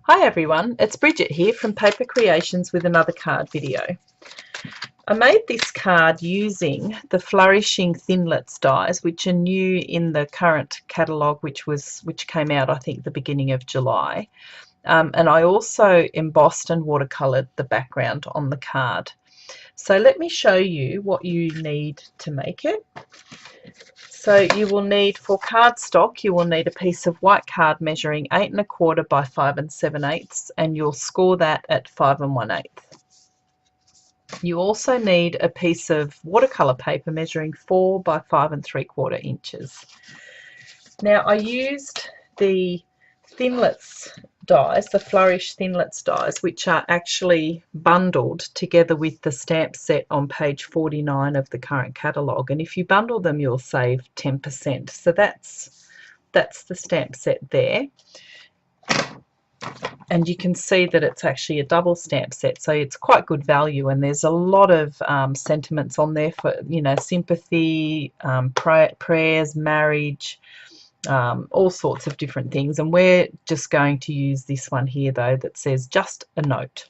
Hi everyone, it's Bridget here from Paper Creations with another card video. I made this card using the Flourishing Thinlits dies, which are new in the current catalogue, which came out I think the beginning of July. And I also embossed and watercoloured the background on the card. So let me show you what you need to make it. So you will need, for cardstock, you will need a piece of white card measuring 8 1/4 by 5 7/8, and you'll score that at 5 1/8. You also need a piece of watercolour paper measuring 4 by 5 3/4 inches. Now I used the Thinlits dies, the Flourish Thinlits dies, which are actually bundled together with the stamp set on page 49 of the current catalogue, and if you bundle them you'll save 10%. So that's the stamp set there, and you can see that it's actually a double stamp set, so it's quite good value, and there's a lot of sentiments on there for, you know, sympathy, prayers, marriage, all sorts of different things. And we're just going to use this one here though that says just a note.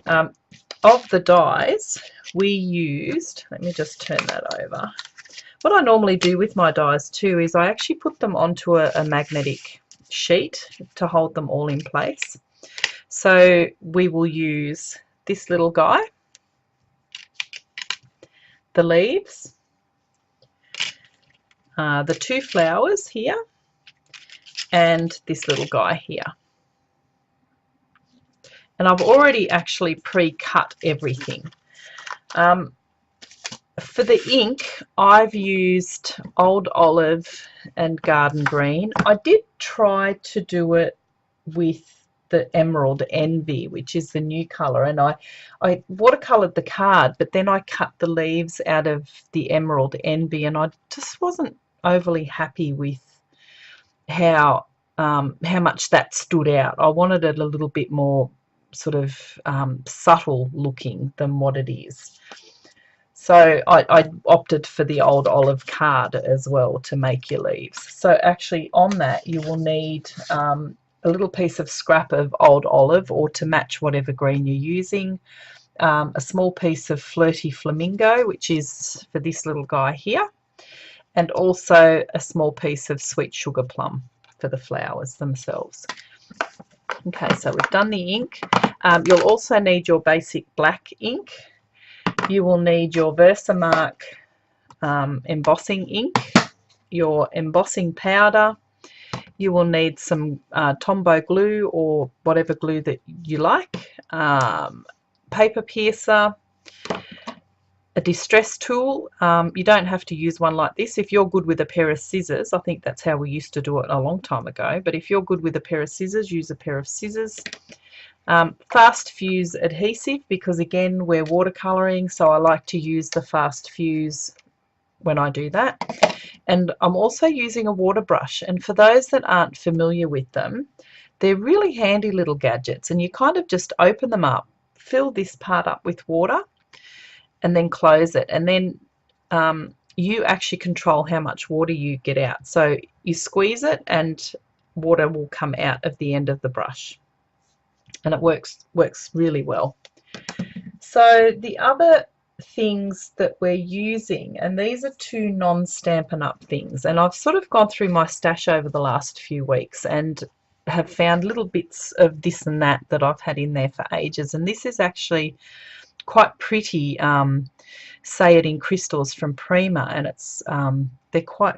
Of the dies we used, let me just turn that over. What I normally do with my dies too is I actually put them onto a magnetic sheet to hold them all in place. So we will use this little guy, the leaves, the two flowers here, and this little guy here. And I've already actually pre-cut everything. For the ink, I've used Old Olive and Garden Green. I did try to do it with the Emerald Envy, which is the new colour, and I watercoloured the card, but then I cut the leaves out of the Emerald Envy, and I just wasn't overly happy with how much that stood out. I wanted it a little bit more sort of subtle looking than what it is. So I opted for the Old Olive card as well to make your leaves. So actually on that you will need a little piece of scrap of Old Olive, or to match whatever green you're using, a small piece of Flirty Flamingo, which is for this little guy here, and also a small piece of Sweet Sugar Plum for the flowers themselves. Okay, so we've done the ink. You'll also need your basic black ink. You will need your Versamark embossing ink, your embossing powder. You will need some Tombow glue or whatever glue that you like, paper piercer, a distress tool. You don't have to use one like this. If you're good with a pair of scissors, I think that's how we used to do it a long time ago, but if you're good with a pair of scissors, use a pair of scissors. Fast fuse adhesive, because again we're watercolouring, so I like to use the fast fuse when I do that. And I'm also using a water brush, and for those that aren't familiar with them, they're really handy little gadgets, and you kind of just open them up, fill this part up with water, and then close it, and then you actually control how much water you get out. So you squeeze it and water will come out of the end of the brush, and it works really well. So the other things that we're using, and these are two non-Stampin' Up things, and I've sort of gone through my stash over the last few weeks and have found little bits of this and that I've had in there for ages, and this is actually quite pretty, Say It in Crystals from Prima, and it's they're quite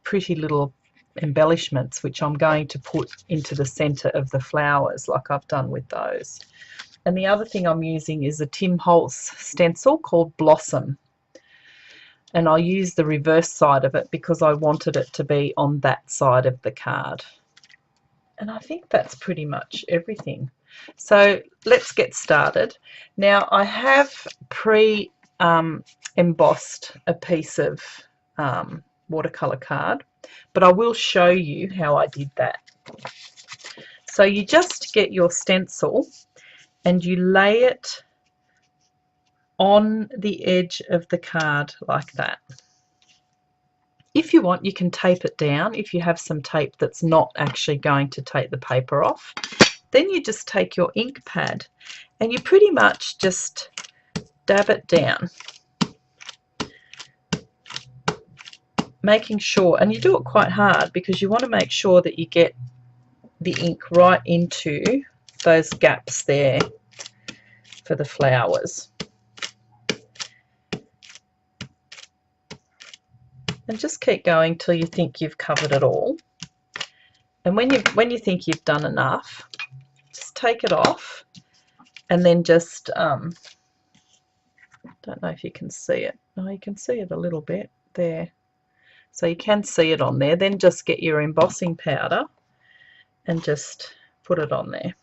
pretty little embellishments which I'm going to put into the center of the flowers like I've done with those. And the other thing I'm using is a Tim Holtz stencil called Blossom, and I'll use the reverse side of it because I wanted it to be on that side of the card. And I think that's pretty much everything. So let's get started. Now I have embossed a piece of watercolor card, but I will show you how I did that. So you just get your stencil and you lay it on the edge of the card like that. If you want, you can tape it down if you have some tape that's not actually going to take the paper off. then you just take your ink pad and you pretty much just dab it down, making sure, and you do it quite hard because you want to make sure that you get the ink right into those gaps there for the flowers. And just keep going till you think you've covered it all. And when you think you've done enough, just take it off, and then just don't know if you can see it. No, you can see it a little bit there. So you can see it on there. Then just get your embossing powder and just put it on there.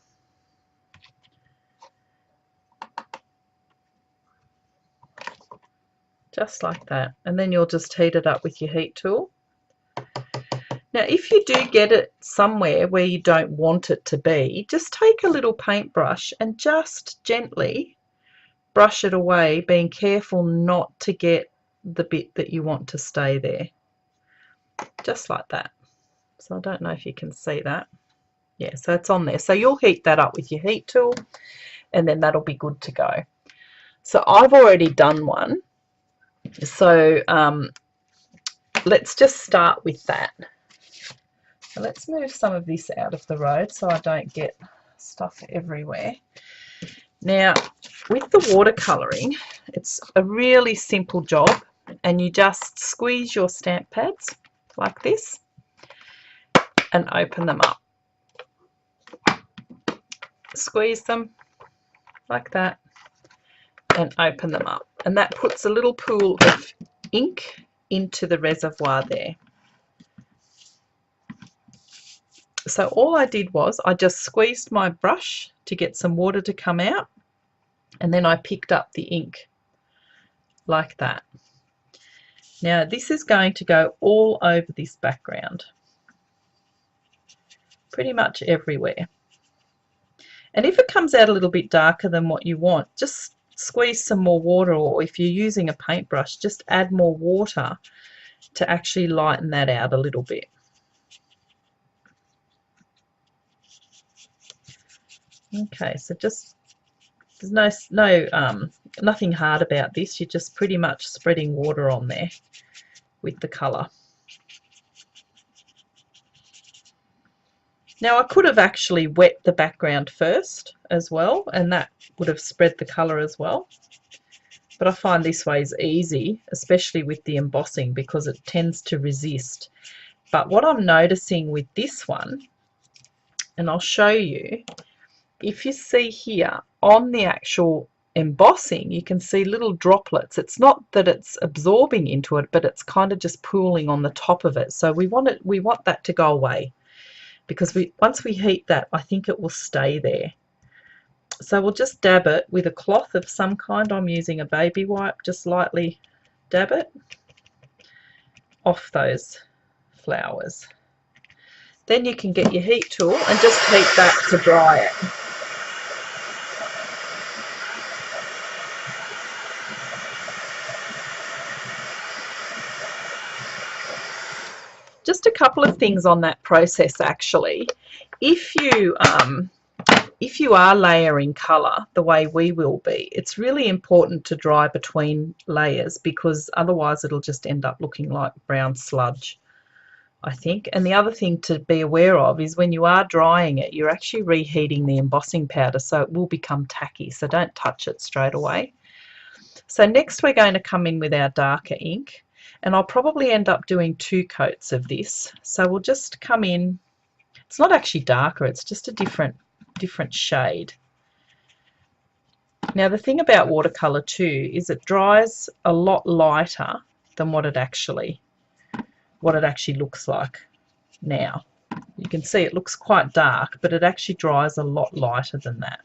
Just like that. And then you'll just heat it up with your heat tool. Now, if you do get it somewhere where you don't want it to be, just take a little paintbrush and just gently brush it away, being careful not to get the bit that you want to stay there. Just like that. So I don't know if you can see that. Yeah, so it's on there. So you'll heat that up with your heat tool, and then that'll be good to go. So I've already done one. So let's just start with that. So let's move some of this out of the road so I don't get stuff everywhere. Now, with the watercolouring, it's a really simple job, and you just squeeze your stamp pads like this and open them up. Squeeze them like that and open them up, and that puts a little pool of ink into the reservoir there. So all I did was I just squeezed my brush to get some water to come out, and then I picked up the ink like that. Now this is going to go all over this background, pretty much everywhere. And if it comes out a little bit darker than what you want, just squeeze some more water, or if you're using a paintbrush, just add more water to actually lighten that out a little bit. Okay, so just there's nothing hard about this. You're just pretty much spreading water on there with the colour. Now I could have actually wet the background first as well, and that would have spread the colour as well. But I find this way is easy, especially with the embossing, because it tends to resist. But what I'm noticing with this one, and I'll show you, if you see here on the actual embossing, you can see little droplets. It's not that it's absorbing into it, but it's kind of just pooling on the top of it. So we want that to go away, because once we heat that, I think it will stay there. So we'll just dab it with a cloth of some kind. I'm using a baby wipe. Just lightly dab it off those flowers. Then you can get your heat tool and just heat that to dry it. Just a couple of things on that process actually. If you are layering colour the way we will be, it's really important to dry between layers, because otherwise it'll just end up looking like brown sludge, I think. And the other thing to be aware of is when you are drying it, you're actually reheating the embossing powder, so it will become tacky, so don't touch it straight away. So next we're going to come in with our darker ink, and I'll probably end up doing 2 coats of this. So we'll just come in, it's not actually darker, it's just a different shade. Now the thing about watercolour too is it dries a lot lighter than what it actually looks like now. You can see it looks quite dark, but it actually dries a lot lighter than that.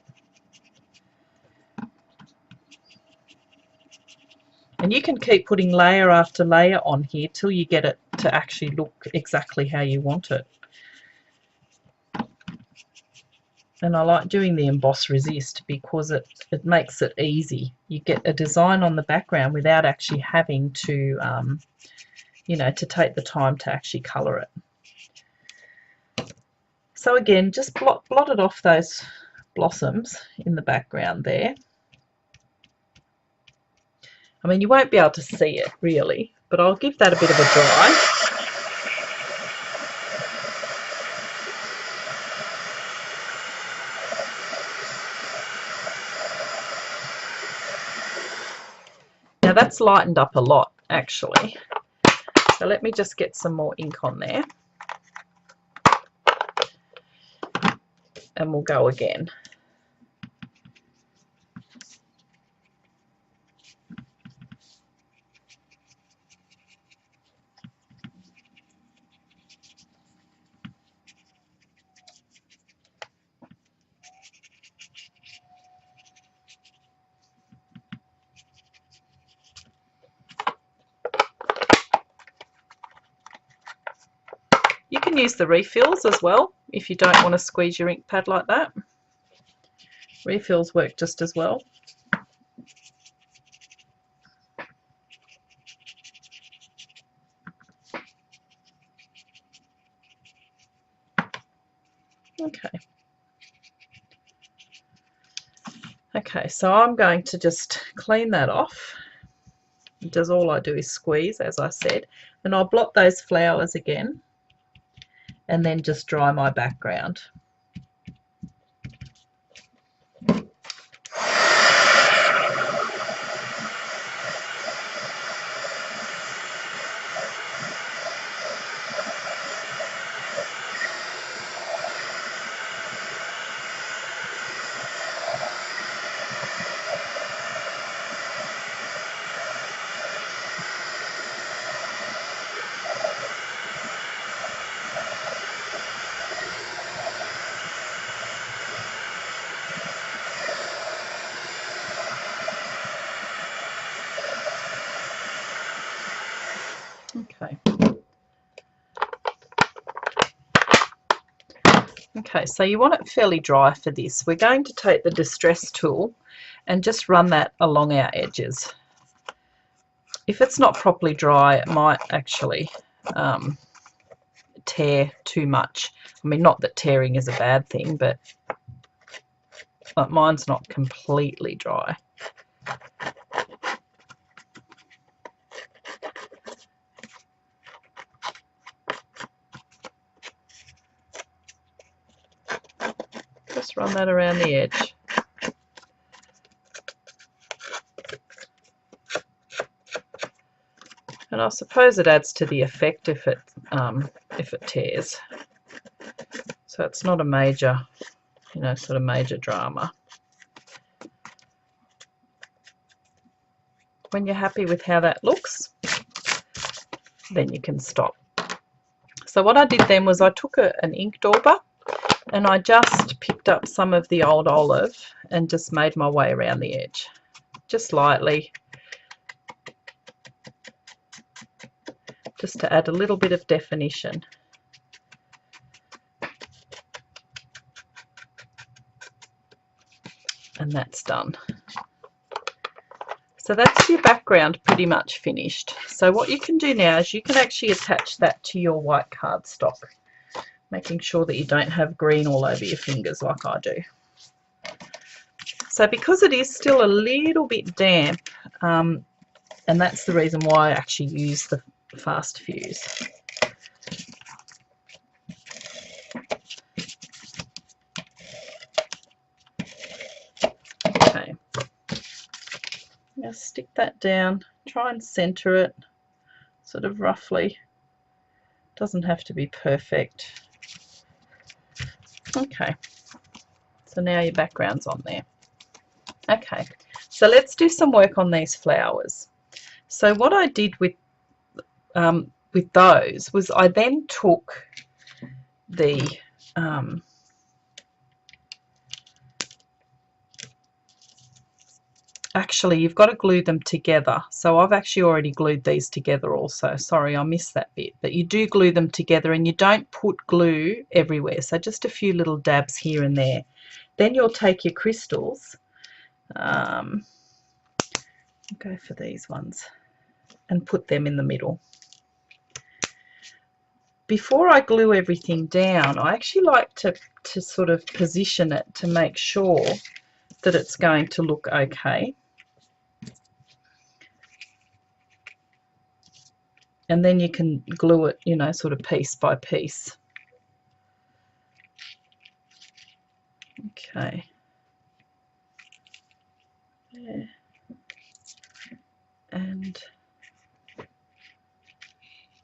And you can keep putting layer after layer on here till you get it to actually look exactly how you want it. And I like doing the emboss resist because it makes it easy. You get a design on the background without actually having to, to take the time to actually colour it. So again, just blotted off those blossoms in the background there. I mean, you won't be able to see it really, but I'll give that a bit of a dry. Now that's lightened up a lot actually. So let me just get some more ink on there and we'll go again. You can use the refills as well if you don't want to squeeze your ink pad like that. Refills work just as well. Okay, so I'm going to just clean that off. Because all I do is squeeze, as I said, and I'll blot those flowers again and then just dry my background. Okay, so you want it fairly dry for this. We're going to take the distress tool and just run that along our edges. If it's not properly dry, it might actually tear too much. I mean, not that tearing is a bad thing, but mine's not completely dry. Just run that around the edge. And I suppose it adds to the effect if it tears. So it's not a major, sort of major drama. When you're happy with how that looks, then you can stop. So what I did then was I took an ink dauber and I just picked up some of the old olive and just made my way around the edge, just lightly, just to add a little bit of definition. And that's done. So that's your background pretty much finished. So what you can do now is you can actually attach that to your white cardstock, making sure that you don't have green all over your fingers like I do. So because it is still a little bit damp, and that's the reason why I actually use the fast fuse. Okay, now stick that down, try and center it sort of roughly. Doesn't have to be perfect. Okay, so now your background's on there. Okay, so let's do some work on these flowers. So what I did with those was I then took the actually you've got to glue them together. So I've actually already glued these together also. Sorry, I missed that bit. But you do glue them together and you don't put glue everywhere. So just a few little dabs here and there. Then you'll take your crystals, go for these ones, and put them in the middle. before I glue everything down, I actually like to sort of position it to make sure that it's going to look okay. And then you can glue it, you know, sort of piece by piece. Okay. Yeah. And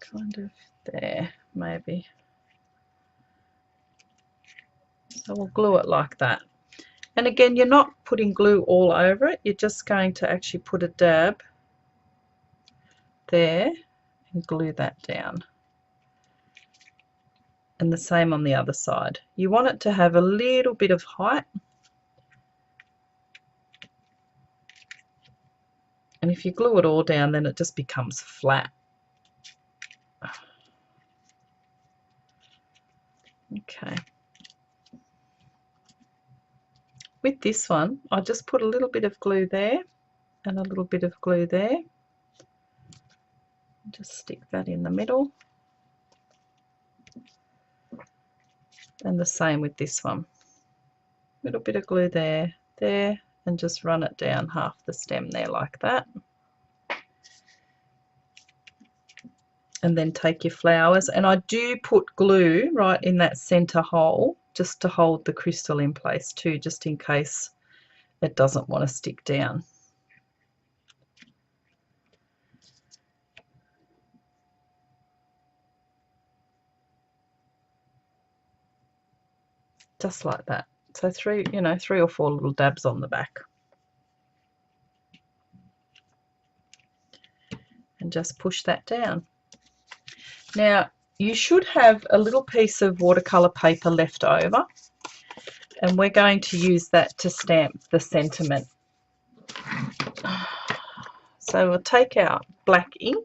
kind of there, maybe. So we'll glue it like that. And again, you're not putting glue all over it. You're just going to actually put a dab there and glue that down. And the same on the other side. You want it to have a little bit of height. And if you glue it all down, then it just becomes flat. Okay. With this one, I just put a little bit of glue there and a little bit of glue there. Just stick that in the middle. And the same with this one. A little bit of glue there, there, and just run it down half the stem there like that. And then take your flowers, and I do put glue right in that center hole just to hold the crystal in place too, just in case it doesn't want to stick down. Just like that. So three or four little dabs on the back. And just push that down. Now, you should have a little piece of watercolour paper left over, and we're going to use that to stamp the sentiment. So we'll take our black ink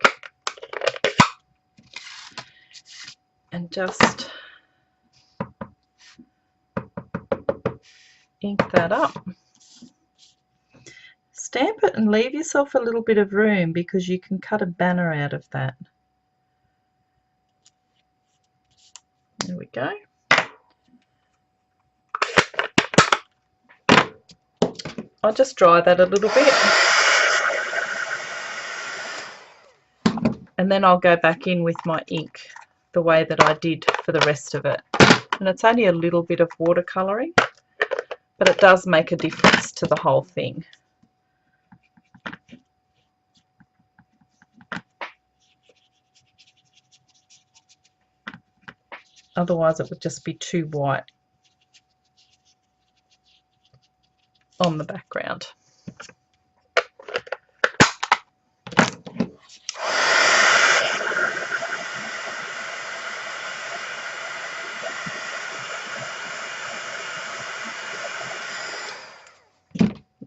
and just ink that up. Stamp it and leave yourself a little bit of room because you can cut a banner out of that. There we go. I'll just dry that a little bit. And then I'll go back in with my ink the way that I did for the rest of it. And it's only a little bit of watercolouring, but it does make a difference to the whole thing. Otherwise it would just be too white on the background.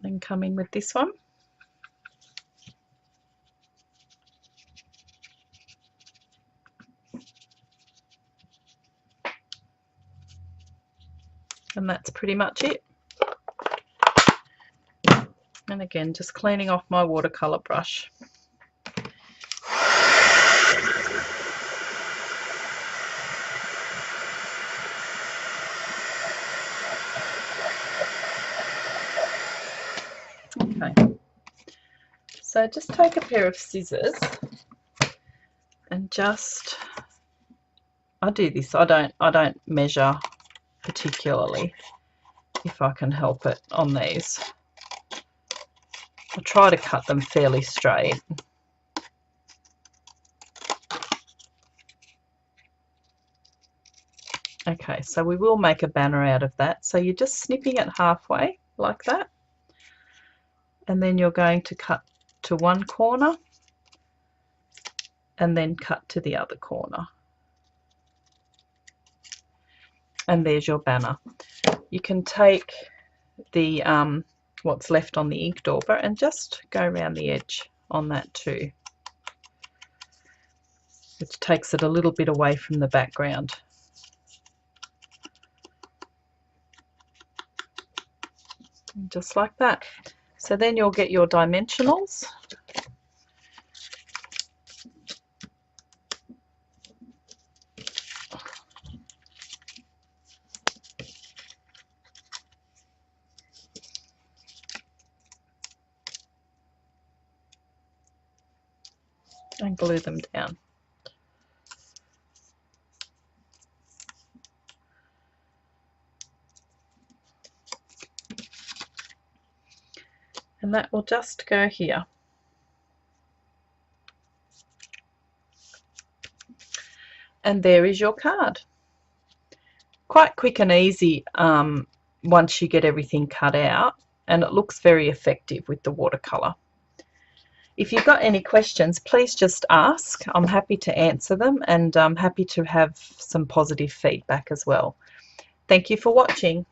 Then come in with this one. And that's pretty much it. And again, just cleaning off my watercolour brush. Okay, so just take a pair of scissors and just, I do this, I don't measure particularly if I can help it on these. I try to cut them fairly straight. Okay, so we will make a banner out of that. So you're just snipping it halfway like that, and then you're going to cut to one corner and then cut to the other corner. And there's your banner. You can take the what's left on the ink dauber and just go around the edge on that too, which takes it a little bit away from the background. And just like that. So then you'll get your dimensionals. and glue them down. And that will just go here. And there is your card. Quite quick and easy once you get everything cut out, and it looks very effective with the watercolour. If you've got any questions, please just ask. I'm happy to answer them, and I'm happy to have some positive feedback as well. Thank you for watching.